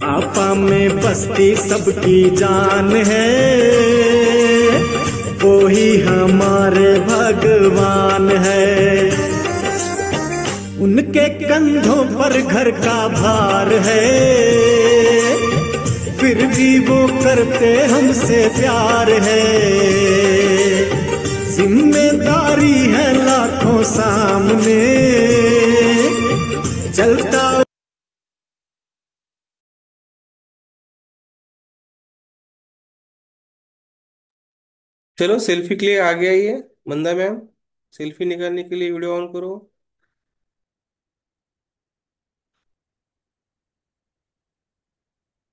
आपा में बसती सबकी जान है, वो ही हमारे भगवान है। उनके कंधों पर घर का भार है, फिर भी वो करते हमसे प्यार है। जिम्मेदारी है लाखों सामने, चलता चलो सेल्फी के लिए आगे आइए मंदा मैम। सेल्फी निकालने के लिए वीडियो ऑन करो।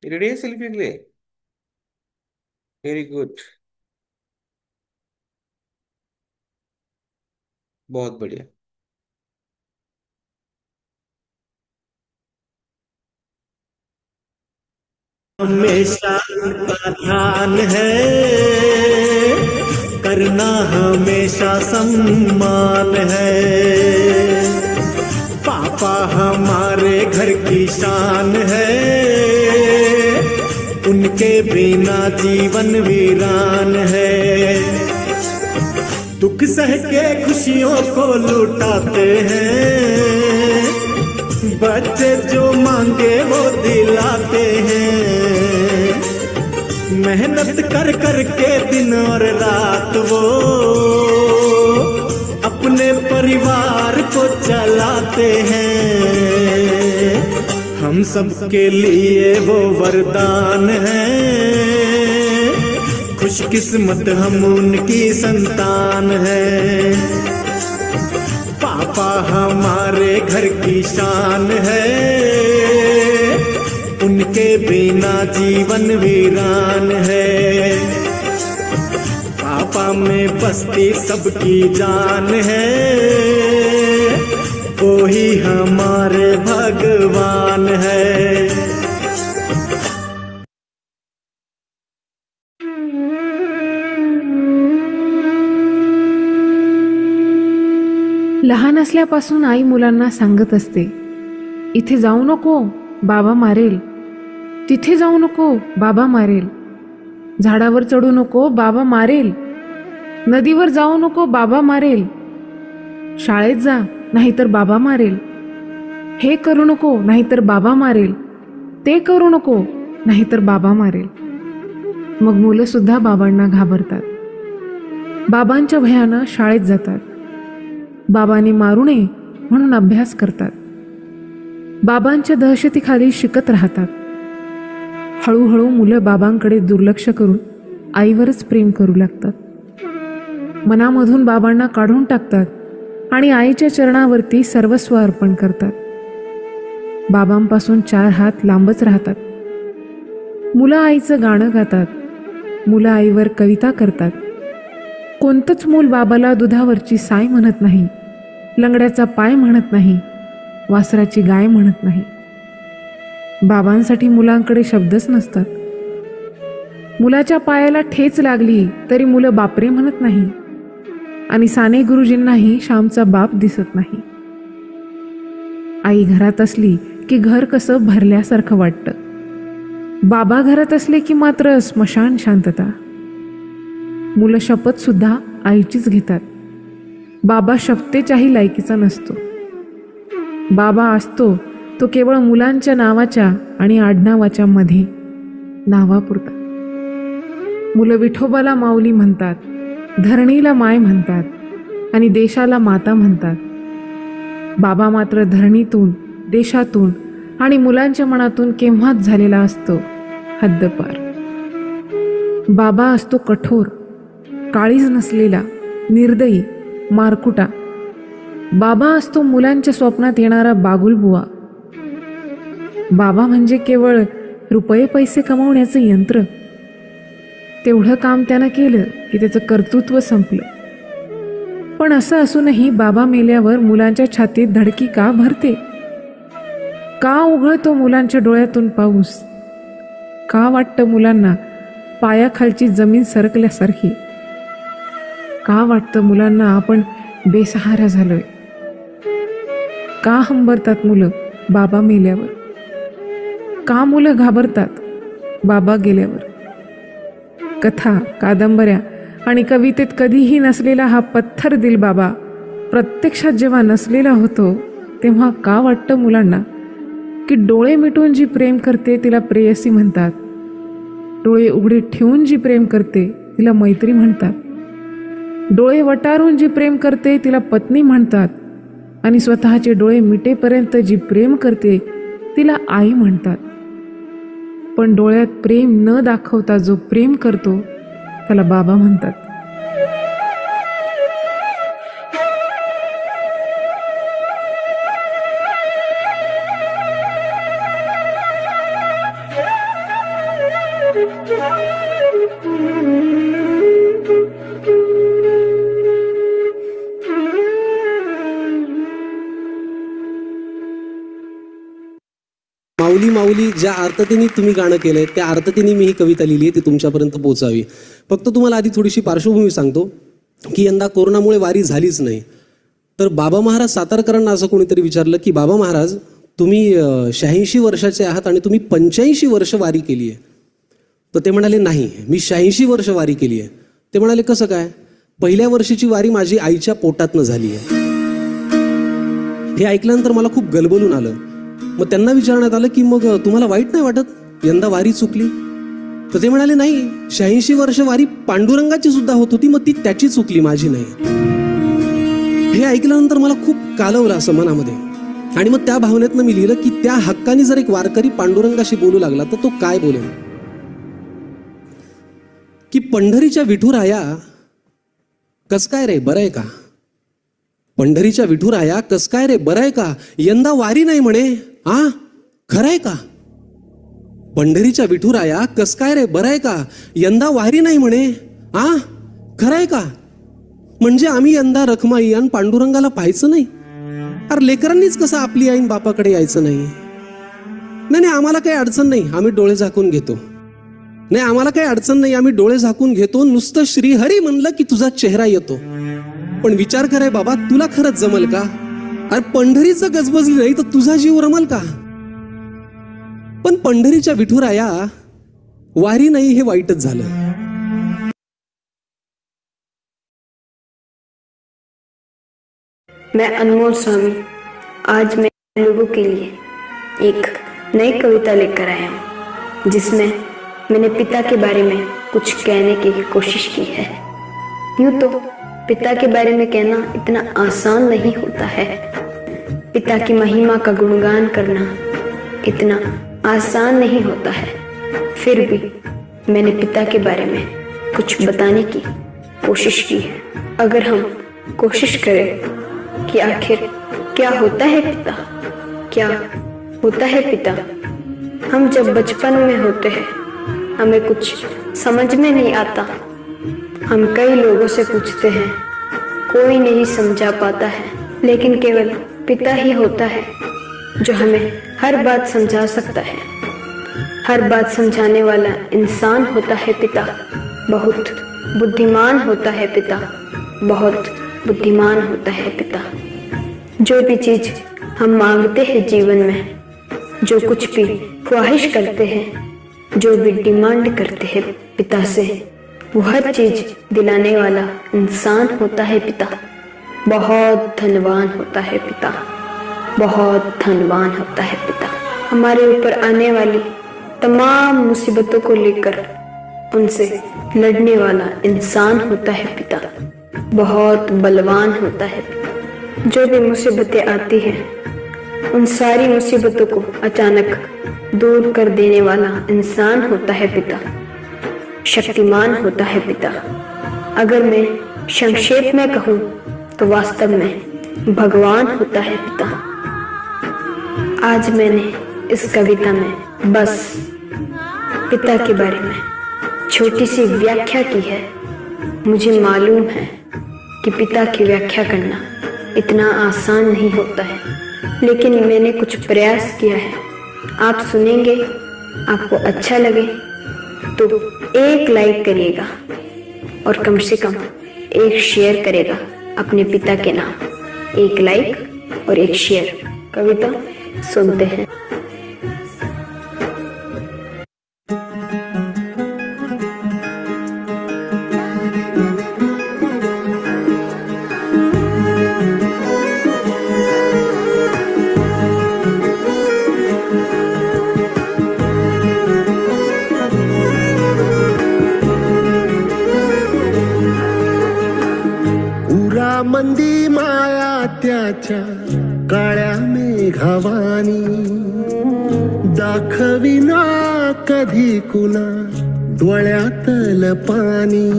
रेडी है सेल्फी के लिए? वेरी गुड, बहुत बढ़िया। हमेशा उनका ध्यान है, करना हमेशा सम्मान है। पापा हमारे घर की शान है, उनके बिना जीवन वीरान है। दुख सह के खुशियों को लुटाते हैं, बच्चे जो मांगे वो दिलाते हैं। मेहनत कर कर के दिन और रात वो अपने परिवार को चलाते हैं। हम सबके लिए वो वरदान है, खुशकिस्मत हम उनकी संतान है। पापा हमारे घर की शान है, उनके बिना जीवन वीरान है। पापा में बसती सबकी जान है, वो ही हमारे भगवान है। लहान असल्यापासून आई मुलांना सांगत असते, इथे जाऊ नको बाबा मारेल, तिथे जाऊ नको बाबा मारेल, झाडावर चढू नको बाबा मारेल, नदीवर जाऊ नको बाबा मारेल, शाळेत जा नाहीतर बाबा मारेल, हे करू नको नाहीतर बाबा मारेल, ते करू नको नाहीतर बाबा मारेल। मग मुलं सुद्धा बाबांना घाबरतात, बाबांच्या भयानं शाळेत जातात, बाबांनी मारू नये म्हणून अभ्यास करतात, बाबांच्या दहशतीखाली शिकत राहतात। हळूहळू मुलं बाबांकडे दुर्लक्ष करून आईवरच प्रेम करू लागतात, मनामधून बाबांना काढून टाकतात आणि आईच्या चरणावरती सर्वस्व अर्पण करतात। बाबांपासून 4 हात लांबच राहतात। मुलं आईचं गाणं गातात, मुलं आईवर कविता करतात। कोणतंच मूल बाबाला दुधावरची साय म्हणत नाही, लंगड्याचा पाय म्हणत नाही, वासराची गाय म्हणत नाही। बाबांसाठी मुलांकडे शब्दच नसतात। मुलाच्या पायाला ठेच लागली तरी मुलं बापरे म्हणत नाही, आणि साने गुरुजींनाही श्यामचा बाप दिसत नाही। आई घरात असली की घर कसं भरल्यासारखं वाटतं, बाबा घरात असले की मात्र स्मशान शांतता। मुलं शपथ सुद्धा आईचीच घेतात, बाबा शपथेच्याही लायकीचा नसतो। बाबा असतो तो केवळ मुलांच्या नावाच्या आणि आडनावाच्या मध्ये, नावापुरता। मुलं विठोबाला माऊली म्हणतात, धरणीला माय म्हणतात आणि देशाला माता म्हणतात। बाबा मात्र धरणीतून, देशातून आणि मुलांच्या मनातून केव्हाच झालेला असतो हद्दपार। बाबा असतो कठोर, काळीज नसलेला, निर्दयी, मारकुटा। बाबा असतो मुलांच्या स्वप्नात येणारा बागुलबुवा। बाबा म्हणजे केवळ रुपये पैसे कमावण्याचं यंत्र। तेवढं काम त्यानं केलं की त्याचं कर्तृत्व संपलं। पण असं असूनही बाबा मेल्यावर मुलांच्या छातीत धडकी का भरते? का उघळतो मुलांच्या डोळ्यातून पाऊस? का वाटतं मुलांना पायाखालची जमीन सरकल्यासारखी? का वाटतं मुलांना आपण बेसहारा झालोय? का हंबरतात मुलं बाबा मेल्यावर? का मुलं घाबरतात बाबा गेल्यावर? कथा, कादंबऱ्या आणि कवितेत कधीही नसलेला हा पत्थर दिल बाबा प्रत्यक्षात जेव्हा नसलेला होतो, तेव्हा का वाटतं मुलांना की डोळे मिटून जी प्रेम करते तिला प्रेयसी म्हणतात, डोळे उघडे ठेवून जी प्रेम करते तिला मैत्री म्हणतात, डोळे वटारून जी प्रेम करते तिला पत्नी म्हणतात, आणि स्वतःचे डोळे मिटेपर्यंत जी प्रेम करते तिला आई म्हणतात. पण डोळ्यात प्रेम न दाखवता जो प्रेम करतो त्याला बाबा म्हणतात. माऊली माऊली ज्या अर्थतेने तुम्ही गाणं केलंय त्या अर्थतेने मी ही कविता लिहिली आहे, ती तुमच्यापर्यंत पोहोचावी. फक्त तुम्हाला आधी थोडीशी पार्श्वभूमी सांगतो की यंदा कोरोनामुळे वारी झालीच नाही. तर बाबा महाराज सातारकरांना असं कोणीतरी विचारलं की बाबा महाराज तुम्ही 86 वर्षाचे आहात आणि तुम्ही 85 वर्ष वारी केली आहे. तर ते म्हणाले नाही, मी 86 वर्ष वारी केली आहे. ते म्हणाले कसं काय? पहिल्या वर्षीची वारी माझी आईच्या पोटातनं झाली आहे. हे ऐकल्यानंतर मला खूप गलबलून आलं. मग त्यांना विचारण्यात आलं की मग तुम्हाला वाईट नाही वाटत यंदा वारी चुकली? तर ते म्हणाले नाही, 86 वर्ष वारी पांडुरंगाची सुद्धा होत होती, मग ती त्याची चुकली, माझी नाही. हे ऐकल्यानंतर मला खूप कालवलं असं मनामध्ये. आणि मग त्या भावनेतनं मी लिहिलं की त्या हक्काने जर एक वारकरी पांडुरंगाशी बोलू लागला तर तो काय बोलेल की पंढरीच्या विठुराया कस काय रे बरं आहे का? पंढरीच्या विठुराया कस काय रे बरं आहे का? यंदा वारी नाही म्हणे, हा खरंय का? पंढरीच्या विठुराया कस काय रे बरं आहे का? यंदा वारी नाही म्हणे, हा खरंय का? म्हणजे आम्ही यंदा रखमाई आणि पांडुरंगाला पाहायचं नाही? अरे लेकरांनीच कसं आपली आईन बापाकडे यायचं नाही? नाही आम्हाला काही अडचण नाही, आम्ही डोळे झाकून घेतो. नाही आम्हाला काही अडचण नाही, आम्ही डोळे झाकून घेतो. नुसतं श्रीहरी म्हणलं की तुझा चेहरा येतो. पण विचार कराय बाबा, तुला खरंच जमल का? अरे पंढरीचं गजबजली नाही तर तुझा जीव रमल का? पण पंढरीच्या विठुराया वारी नाही हे वाईटच झालं. मैं अनमोल स्वामी आज मैं लोगों के लिए एक नई कविता लेकर आया हूँ, जिसमें मैंने पिता के बारे में कुछ कहने की कोशिश की है. यूँ तो पिता के बारे में कहना इतना आसान नहीं होता है. पिता की महिमा का गुणगान करना इतना आसान नहीं होता है. फिर भी मैंने पिता के बारे में कुछ बताने की कोशिश की है. अगर हम कोशिश करें कि आखिर क्या होता है पिता, क्या होता है पिता. हम जब बचपन में होते हैं हमें कुछ समझ में नहीं आता. हम कई लोगों से पूछते हैं, कोई नहीं समझा पाता है. लेकिन केवल पिता ही होता है जो हमें हर बात समझा सकता है. हर बात समझाने वाला इंसान होता है पिता. बहुत बुद्धिमान होता है पिता, बहुत बुद्धिमान होता है पिता. जो भी चीज हम मांगते हैं जीवन में, जो कुछ भी ख्वाहिश करते हैं, जो भी डिमांड करते हैं पिता से, वो हर चीज दिलाने वाला इंसान होता है पिता. बहुत धनवान होता है पिता, बहुत धनवान होता है पिता. हमारे ऊपर आने वाली तमाम मुसीबतों को लेकर उनसे लड़ने वाला इंसान होता है पिता. बहुत बलवान होता है पिता. जो भी मुसीबतें आती हैं उन सारी मुसीबतों को अचानक दूर कर देने वाला इंसान होता है पिता. शक्तिमान होता है पिता. अगर मैं संक्षेप में कहूँ तो वास्तव में भगवान होता है पिता. आज मैंने इस कविता में बस पिता के बारे में छोटी सी व्याख्या की है. मुझे मालूम है कि पिता की व्याख्या करना इतना आसान नहीं होता है, लेकिन मैंने कुछ प्रयास किया है. आप सुनेंगे, आपको अच्छा लगे तो एक लाइक करिएगा और कम से कम एक शेयर करेगा अपने पिता के नाम. एक लाइक और एक शेयर. कविता सुनते हैं. त्याच्या काळ्या मेघावानी, दाखविना कधी कुणा डोळ्यातल पाणी.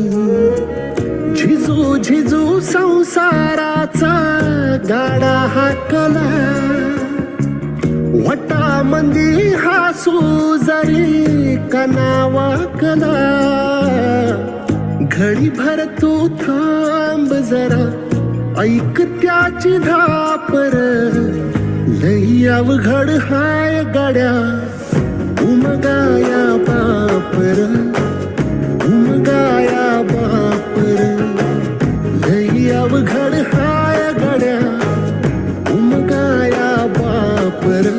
झिजू झिजू संसाराचा गाडा हाकला, वटामंदी हासू जरी कनावाकला. घडीभर तू थांब जरा, ऐक त्याची धापर, लई अवघड हाय गड्या उमगाया बापर. उमगाया बापर, लई अवघड हाय गड्या उमगाया बापर.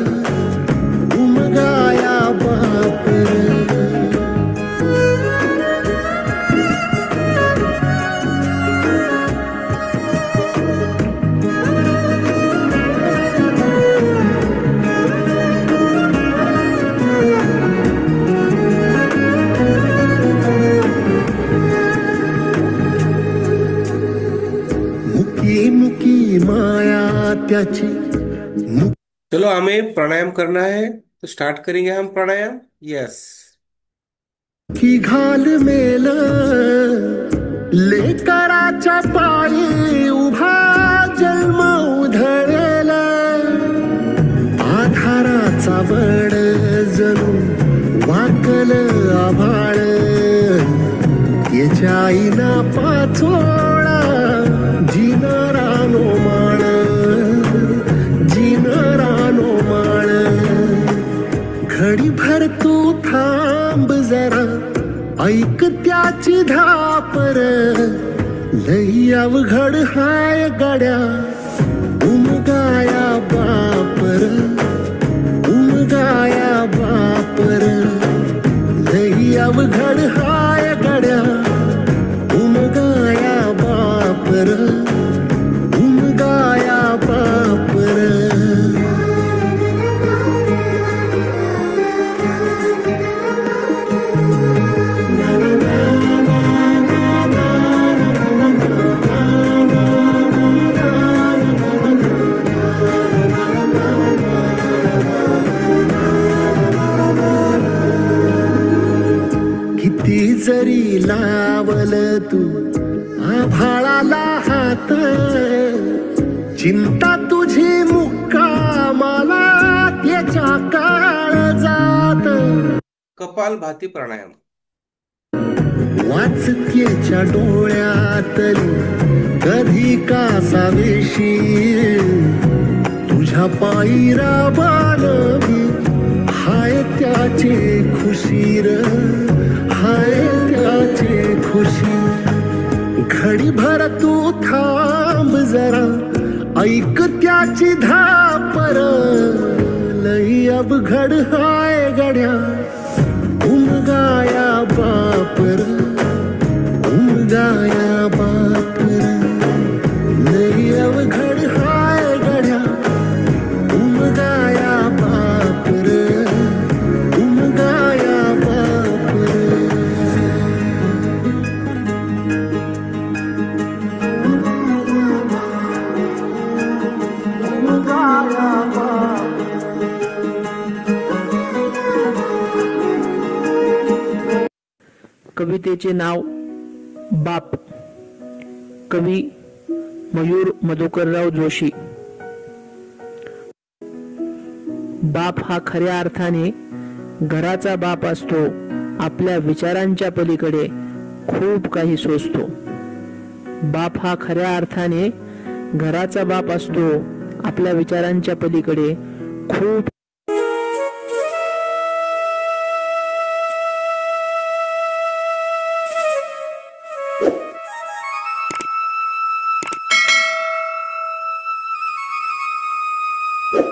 उमगाया बापर. माया त्याची. चलो हमें प्राणायाम करना है, तो स्टार्ट करेंगे हम प्राणायाम. यस. की घाल मेल लेकराच्या पायी उभा जन्म उधळेला. आधाराचा बड जणू वाकल आभाळ, याच्या आईना पाचोळा जिनारानो माळ. जिनारानो माळ. घडीभर तू थांब जरा, ऐक त्याची धापर, लई अवघड हाय गड्या उमगाया बापर. उमगाया बापर, लई अवघड हाय गड्या उमगाया बापर. उमगाया बापर. किती जरी लावल तू आभाळाला हात, चिंता तुझी मुक्कामाला त्याच्या काळजात. कपालभाती प्राणायाम. वाचतेच्या डोळ्यातली कधी कासावेशी, तुझ्या पायी राबानवी हाय त्याचे खुशीर. हाय त्याचे खुशी. घडीभर तू थांब जरा, ऐक त्याची धापर, लई अवघड हाय गड्या उमगाया बापर. उमगाया बापर, लई अवघड हाय गड्या उमगाया बापर. उमगाया बापर. उमगाया बापर. कवितेचे नाव बाप. कवी मयूर मधुकरराव जोशी. बाप हा खऱ्या अर्थाने घराचा बाप असतो. आपल्या विचारांच्या पलीकडे खूप काही सोसतो. बाप हा खऱ्या अर्थाने घराचा बाप असतो. आपल्या विचारांच्या पलीकडे खूप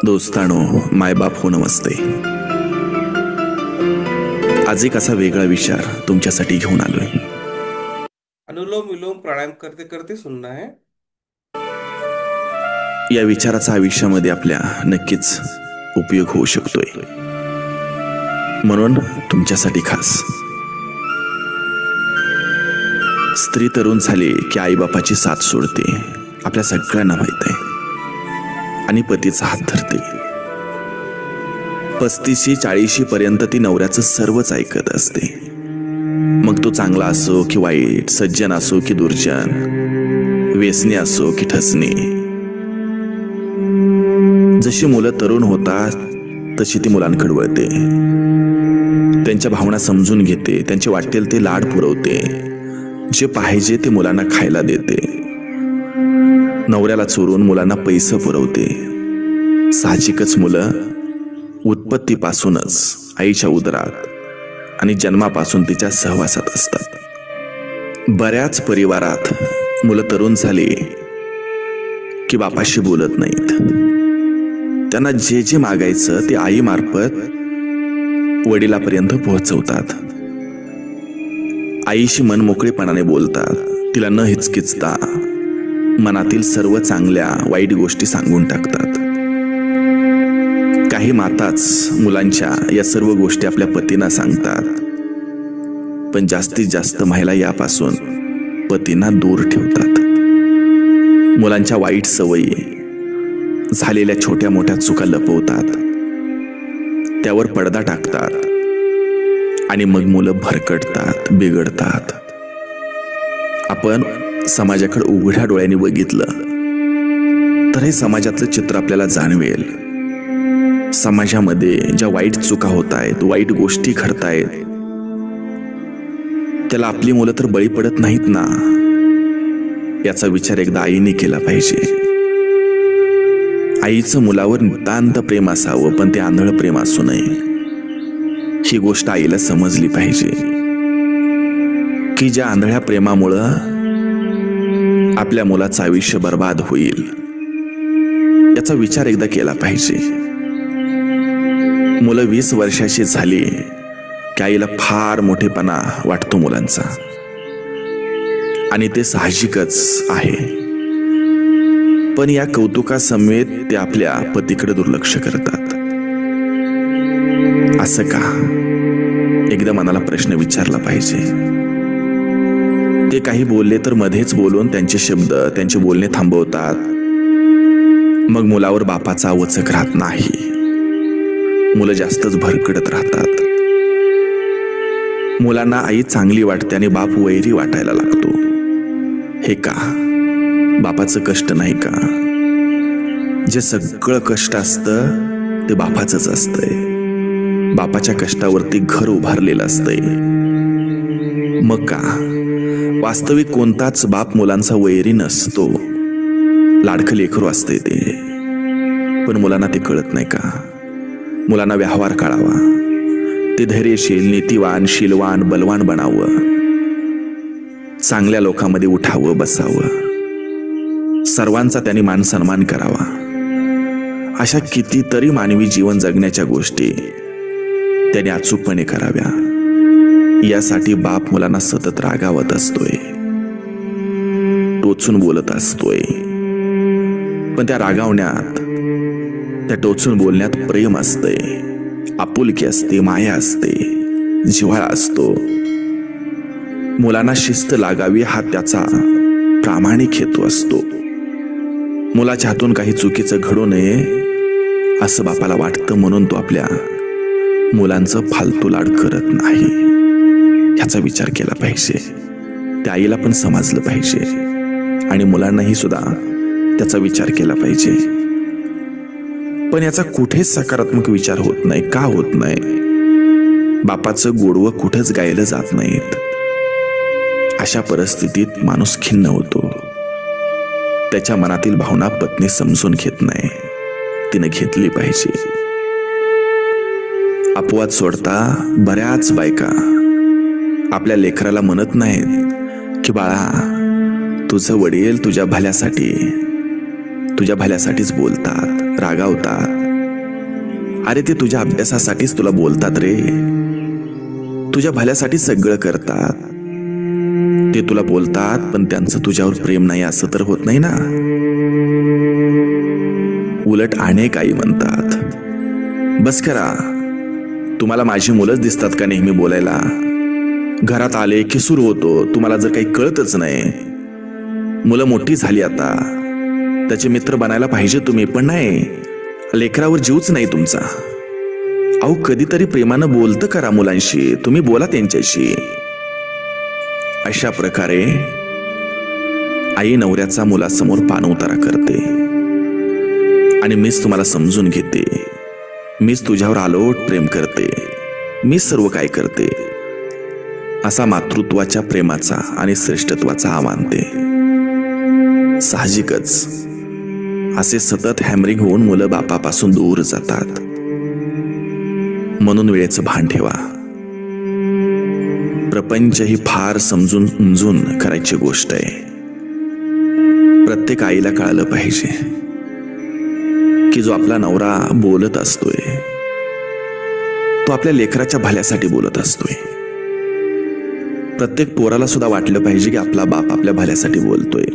दोस्तानो, मायबाप हो नमस्ते. आज एक असा वेगळा विचार तुमच्यासाठी घेऊन आलोय. अनुलोम विलोम प्राणायाम करते करते सुनना है. या विचाराचा आयुष्यामध्ये आपल्या नक्कीच उपयोग होऊ शकतोय, म्हणून तुमच्यासाठी खास. स्त्री तरुण झाली की आईबापाची साथ सोडते, आपल्या सगळ्यांना माहित आहे. आणि पतीचा हात धरते. 35-40 पर्यंत ती नवऱ्याचं सर्वच ऐकत असते. मग तो चांगला असो की वाईट, सज्जन असो की दुर्जन, व्यसनी असो की ठसनी. जशी मुलं तरुण होतात तशी ती मुलांकडे वळते, त्यांच्या भावना समजून घेते, त्यांचे वाटेल ते लाड पुरवते, जे पाहिजे ते मुलांना खायला देते, नवऱ्याला चोरून मुलांना पैसे पुरवते. साहजिकच मुलं उत्पत्तीपासूनच आईच्या उदरात आणि जन्मापासून तिच्या सहवासात असतात. बऱ्याच परिवारात मुलं तरुण झाली की बापाशी बोलत नाहीत. त्यांना जे जे मागायचं ते आईमार्फत वडिलापर्यंत पोहोचवतात. आईशी मनमोकळेपणाने बोलतात, तिला न हिचकिचता मनातील सर्व चांगल्या वाईट गोष्टी सांगून टाकतात. काही माताच मुलांच्या या सर्व गोष्टी आपल्या पतींना सांगतात, पण जास्तीत जास्त महिला यापासून पतींना दूर ठेवतात. मुलांच्या वाईट सवयी, झालेल्या छोट्या मोठ्या चुका लपवतात, त्यावर पडदा टाकतात आणि मग मुलं भरकटतात, बिघडतात. आपण समाजाकडे उघड्या डोळ्यांनी बघितलं तर हे समाजातलं चित्र आपल्याला जाणवेल. समाजामध्ये ज्या वाईट चुका होत आहेत, वाईट गोष्टी घडतायत, त्याला आपली मुलं तर बळी पडत नाहीत ना, याचा विचार एकदा आईने केला पाहिजे. आईचं मुलावर नितांत प्रेम असावं, पण ते आंधळ प्रेम असू नये, ही गोष्ट आईला समजली पाहिजे की ज्या आंधळ्या प्रेमामुळं आपल्या मुलाचं आयुष्य बर्बाद होईल, याचा विचार एकदा केला पाहिजे. मुलं 20 वर्षाची झाली की आईला फार मोठेपणा वाटतो मुलांचा, आणि ते साहजिकच आहे. पण या कौतुकासमेत ते आपल्या पतीकडे दुर्लक्ष करतात. असं का? एकदा मनाला प्रश्न विचारला पाहिजे. ते काही बोलले तर मध्येच बोलून त्यांचे शब्द, त्यांचे बोलणे थांबवतात. मग मुलावर बापाचा वचक राहत नाही, मुलं जास्तच भरकडत राहतात. मुलांना आई चांगली वाटते आणि बाप वैरी वाटायला लागतो. हे का? बापाचं कष्ट नाही का? जे सगळं कष्ट असतं ते बापाचंच असतंय. बापाच्या कष्टावरती घर उभारलेलं असतंय. मग का? वास्तविक कोणताच बाप मुलांचा वैरी नसतो, लाडकं लेकरू असते ते. पण मुलांना ते कळत नाही का? मुलांना व्यवहार कळावा, ते धैर्यशील, नीतिवान, शीलवान, बलवान बनावं, चांगल्या लोकांमध्ये उठावं, बसावं, सर्वांचा त्यांनी मान सन्मान करावा. अशा कितीतरी मानवी जीवन जगण्याच्या गोष्टी त्याने अचूकपणे कराव्या. यासाठी बाप मुलांना सतत रागावत असतोय, टोचून बोलत असतोय. पण त्या रागावण्यात, त्या टोचून बोलण्यात प्रेम असते, आपुलकी असते, माया असते, जिव्हाळा असतो. मुलांना शिस्त लागावी हा त्याचा प्रामाणिक हेतू असतो. मुलाच्या हातून काही चुकीचं घडू नये असं बापाला वाटतं, म्हणून तो आपल्या मुलांचं फालतू लाड करत नाही. ह्याचा विचार केला पाहिजे. त्या आईला पण समजलं पाहिजे आणि मुलांनाही सुद्धा त्याचा विचार केला पाहिजे. पण याचा कुठेच सकारात्मक विचार होत नाही. का होत नाही? बापाचं गोडवं कुठंच गायलं जात नाहीत. अशा परिस्थितीत माणूस खिन्न होतो. त्याच्या मनातील भावना पत्नी समजून घेत नाही, तिने घेतली पाहिजे. अपवाद सोडता बऱ्याच बायका आपल्या लेकराला म्हणत नाहीत की बाळा, तुझं वडील तुझ्या भल्यासाठीच बोलतात, रागावतात. अरे ते तुझ्या अभ्यासासाठीच तुला बोलतात रे, तुझ्या भल्यासाठीच सगळं करतात. ते तुला बोलतात, पण त्यांचं तुझ्यावर प्रेम नाही असं तर होत नाही ना. उलट अनेक आई म्हणतात, बस करा, तुम्हाला माझी मुलंच दिसतात का नेहमी बोलायला? घरात आले की सुरू होतो, तुम्हाला जर काही कळतच नाही. मुलं मोठी झाली आता, त्याचे मित्र बनायला पाहिजे तुम्ही, पण नाही, लेकरावर जीवच नाही तुमचा. अहो कधीतरी प्रेमानं बोलतं करा मुलांशी, तुम्ही बोला त्यांच्याशी. अशा प्रकारे आई नवऱ्याचा मुलासमोर पाणउतारा करते आणि मीच तुम्हाला समजून घेते, मीच तुझ्यावर आलोट प्रेम करते, मीच सर्व काय करते, असा मातृत्वाच्या प्रेमाचा आणि श्रेष्ठत्वाचा हा मानते. साहजिकच असे सतत हॅमरिंग होऊन मुलं बापापासून दूर जातात. म्हणून वेळेचं भान ठेवा. प्रपंच ही फार समजून उमजून करायची गोष्ट आहे. प्रत्येक आईला कळालं पाहिजे की जो आपला नवरा बोलत असतोय तो आपल्या लेकराच्या भल्यासाठी बोलत असतोय. प्रत्येक पोराला सुद्धा वाटलं पाहिजे की आपला बाप आपल्या भल्यासाठी बोलतोय.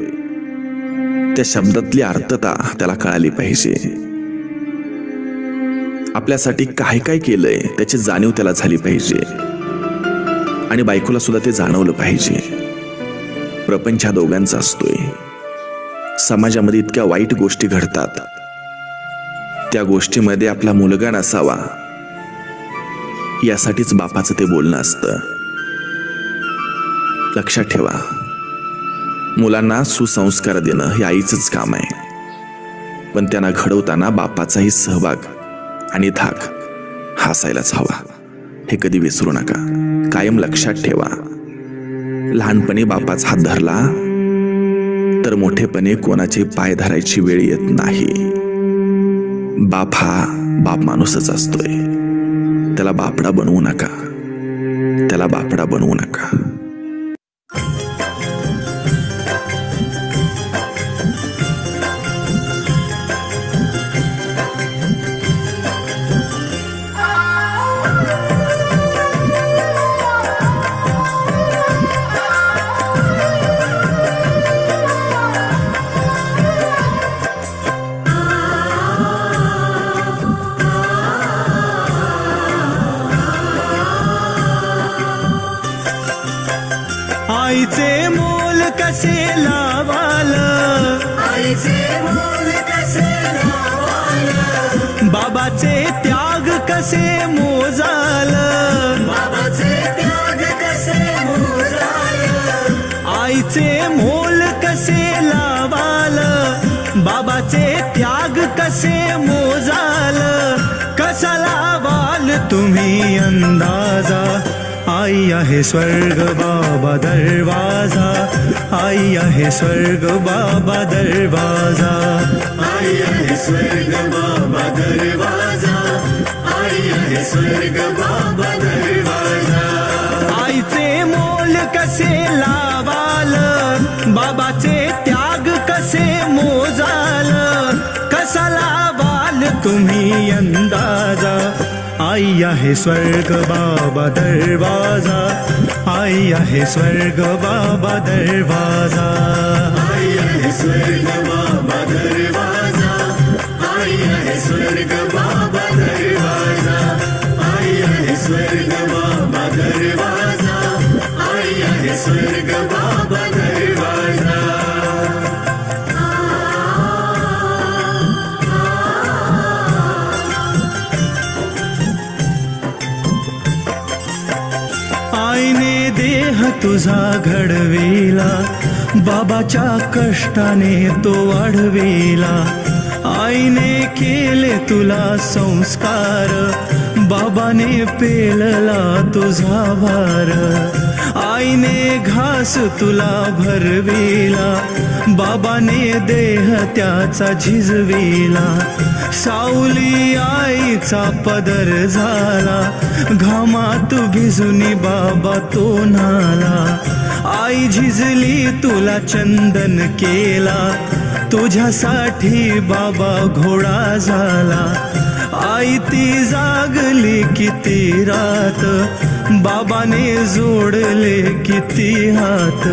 त्या शब्दातली अर्थता त्याला कळाली पाहिजे. आपल्यासाठी काय काय केलंय त्याची जाणीव त्याला झाली पाहिजे आणि बायकोला सुद्धा ते जाणवलं पाहिजे. प्रपंच हा दोघांचा असतोय. समाजामध्ये इतक्या वाईट गोष्टी घडतात, त्या गोष्टीमध्ये आपला मुलगा नसावा यासाठीच बापाचं ते बोलणं असतं. लक्षात ठेवा, मुलांना सुसंस्कार देणं हे आईचंच काम आहे, पण त्यांना घडवताना बापाचाही सहभाग आणि धाक असायलाच हवा. हे कधी विसरू नका, कायम लक्षात ठेवा. लहानपणी बापाचा हात धरला तर मोठेपणे कोणाचे पाय धरायची वेळ येत नाही. बाप हा बाप माणूसच असतोय. त्याला बापडा बनवू नका, त्याला बापडा बनवू नका. आईचे मोल कसे लावाल, आईचे मोल कसे लावाल, बाबाचे त्याग कसे मोजाल, बाबाचे त्याग कसे मोजाल, आईचे मोल कसे लावाल, बाबाचे त्याग कसे मोजाल, कसा लावाल तुम्ही अंदाजा. आई आहे स्वर्ग बाबा दरवाजा, आई आहे स्वर्ग बाबा दरवाजा, आई आहे स्वर्ग बाबा दरवाजा, आई आहे स्वर्ग बाबा दरवाजा. आईचे मोल कसे लावाल, बाबाचे त्याग कसे मोजाल, कसा लावाल तुम्ही अंदाजा. आई आहे स्वर्ग बाबा दरवाजा, आई आहे स्वर्ग बाबा दरवाजा, आई आहे स्वर्ग बाबा दरवाजा, आई आहे स्वर्ग बाबा दरवाजा, आई आहे स्वर्ग बाबा दरवाजा, आई आहे स्वर्ग बाबा दरवाजा. आईने देह तुझा घडविला, बाबाच्या कष्टाने तो वाढविला. आईने केले तुला संस्कार, बाबाने पेलला तुझा भार. आईने घास तुला भरविला, बाबाने देह त्याचा झिजविला. सावली आईचा पदर झाला, घामात भिजूनी बाबा तो नाला. आई झिजली तुला चंदन केला, तुझ्यासाठी बाबा घोडा झाला. आई ती जागली किती रात, बाबाने जोडले किती हात.